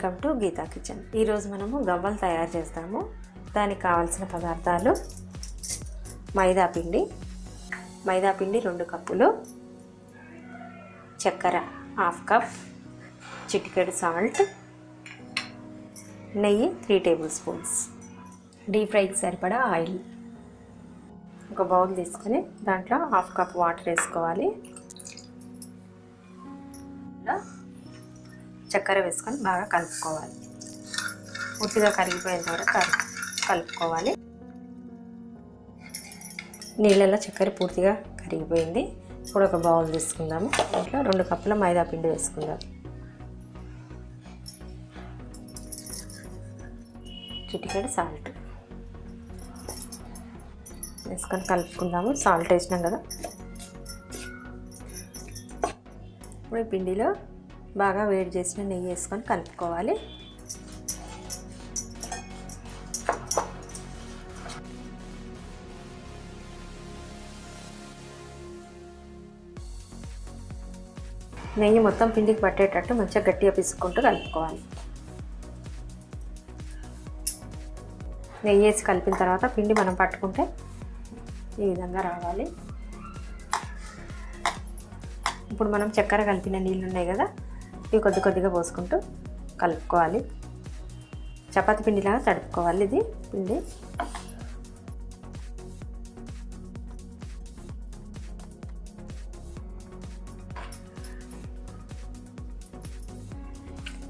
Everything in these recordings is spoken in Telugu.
Welcome to Gita kitchen. ఈరోజు మనము గవ్వలు తయారు చేస్తాము. దానికి కావాల్సిన పదార్థాలు: మైదా పిండి 2 కప్పులు, చక్కెర 1/2 కప్, చిటికెడు సాల్ట్, నెయ్యి 3 టేబుల్ స్పూన్స్, డీప్ ఫ్రైకి సరిపడా ఆయిల్. ఒక బౌల్ తీసుకొని దాంట్లో 1/2 కప్ వాటర్ వేసుకోవాలి. చక్కెర వేసుకొని బాగా కలుపుకోవాలి. పూర్తిగా కరిగిపోయేంత వరకు కలుపుకోవాలి. నీళ్ళల్లో చక్కెర పూర్తిగా కరిగిపోయింది. ఇప్పుడు ఒక బౌల్ తీసుకుందాము. దాంట్లో 2 కప్పుల మైదా పిండి వేసుకుందాం. చిటికెడు సాల్ట్ వేసుకొని కలుపుకుందాము. సాల్ట్ వేసినాం కదా. ఇప్పుడు ఈ పిండిలో బాగా వేడి చేసిన నెయ్యి వేసుకొని కలుపుకోవాలి. నెయ్యి మొత్తం పిండికి పట్టేటట్టు మంచిగా గట్టిగా పిసుక్కుంటూ కలుపుకోవాలి. నెయ్యి వేసి కలిపిన తర్వాత పిండి మనం పట్టుకుంటే ఈ విధంగా రావాలి. ఇప్పుడు మనం చక్కెర కలిపిన నీళ్ళు ఉన్నాయి కదా, ఇవి కొద్దిగా పోసుకుంటూ కలుపుకోవాలి. చపాతీ పిండిలాగా తడుపుకోవాలి. ఇది పిండి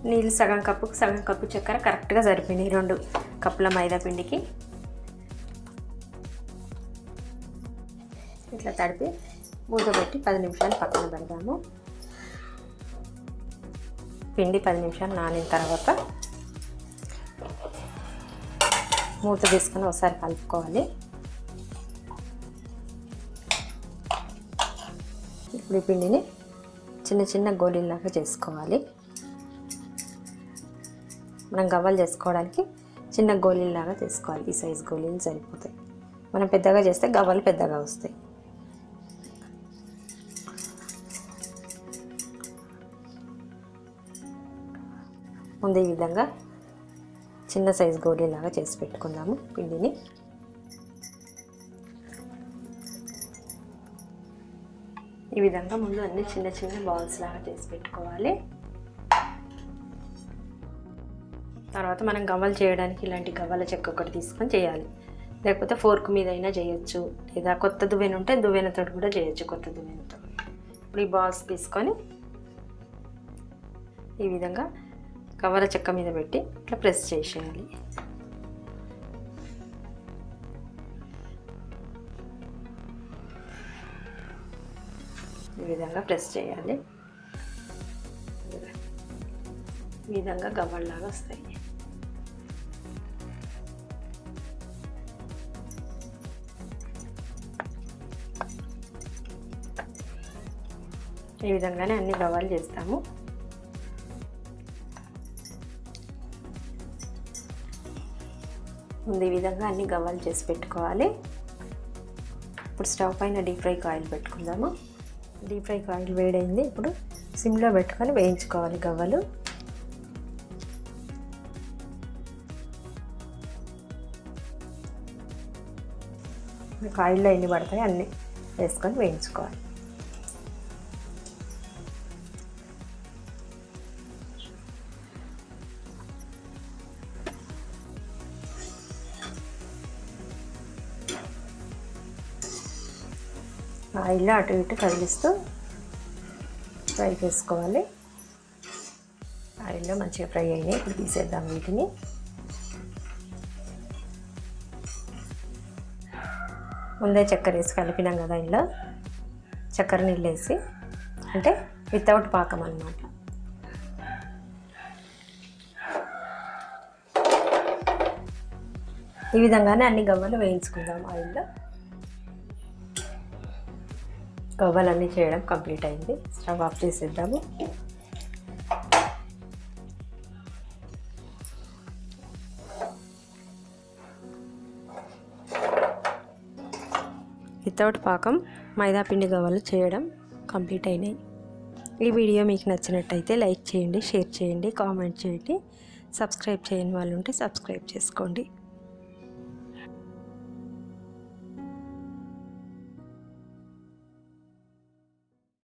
నీళ్ళు సగం కప్పు చక్కెర కరెక్ట్గా సరిపోయినాయి 2 కప్పుల మైదా పిండికి. ఇట్లా తడిపి మూత పెట్టి 10 నిమిషాలు పక్కన పెడదాము. పిండి 10 నిమిషాలు నానిన తర్వాత మూత తీసుకొని ఒకసారి కలుపుకోవాలి. ఇప్పుడు ఈ పిండిని చిన్న గోళీలాగా చేసుకోవాలి. మనం గవ్వలు చేసుకోవడానికి చిన్న గోళీలాగా తీసుకోవాలి. ఈ సైజు గోళీలు సరిపోతాయి. మనం పెద్దగా చేస్తే గవ్వలు పెద్దగా వస్తాయి. ముందు ఈ విధంగా చిన్న సైజు గోళీలాగా చేసి పెట్టుకుందాము పిండిని. ఈ విధంగా ముందు అన్ని చిన్న బాల్స్ లాగా చేసి పెట్టుకోవాలి. తర్వాత మనం గవ్వలు చేయడానికి ఇలాంటి గవ్వల చెక్క ఒకటి తీసుకొని చేయాలి. లేకపోతే ఫోర్క్ మీద అయినా చేయొచ్చు, లేదా కొత్త దువ్వెన ఉంటే దువ్వెనతో కూడా చేయొచ్చు. కొత్త దువ్వెనతో ఇప్పుడు ఈ బాల్స్ తీసుకొని ఈ విధంగా గవ్వల చెక్క మీద పెట్టి ఇట్లా ప్రెస్ చేసేయాలి. ఈ విధంగా ప్రెస్ చేయాలి. ఈ విధంగా గవ్వల్లాగా వస్తాయి. ఈ విధంగానే అన్ని గవ్వలు చేస్తాము. ముందు ఈ విధంగా అన్ని గవ్వలు చేసి పెట్టుకోవాలి. ఇప్పుడు స్టవ్ పైన డీప్ ఫ్రైకి ఆయిల్ పెట్టుకుందాము. డీప్ ఫ్రైకి ఆయిల్ వేడైంది. ఇప్పుడు సిమ్లో పెట్టుకొని వేయించుకోవాలి గవ్వలు. మీకు ఆయిల్లో ఎన్ని పడతాయి అన్నీ వేసుకొని వేయించుకోవాలి. ఆయిల్లో అటు ఇటు కదిలిస్తూ ఫ్రై చేసుకోవాలి. ఆయిల్లో మంచిగా ఫ్రై అయినాయి. ఇప్పుడు తీసేద్దాం వీటిని. ముందే చక్కెర వేసి కలిపినాం కదా, ఇందులో చక్కెర నీళ్ళు వేసి, అంటే వితౌట్ పాకం అన్నమాట. ఈ విధంగానే అన్ని గవ్వలు వేయించుకుందాం ఆయిల్లో. గవ్వలన్నీ చేయడం కంప్లీట్ అయింది. స్టవ్ ఆఫ్ చేసేద్దాము. వితౌట్ పాకం మైదా పిండి గవ్వలు చేయడం కంప్లీట్ అయినాయి. ఈ వీడియో మీకు నచ్చినట్టయితే లైక్ చేయండి, షేర్ చేయండి, కామెంట్ చేయండి. సబ్స్క్రైబ్ చేయని వాళ్ళు ఉంటే సబ్స్క్రైబ్ చేసుకోండి.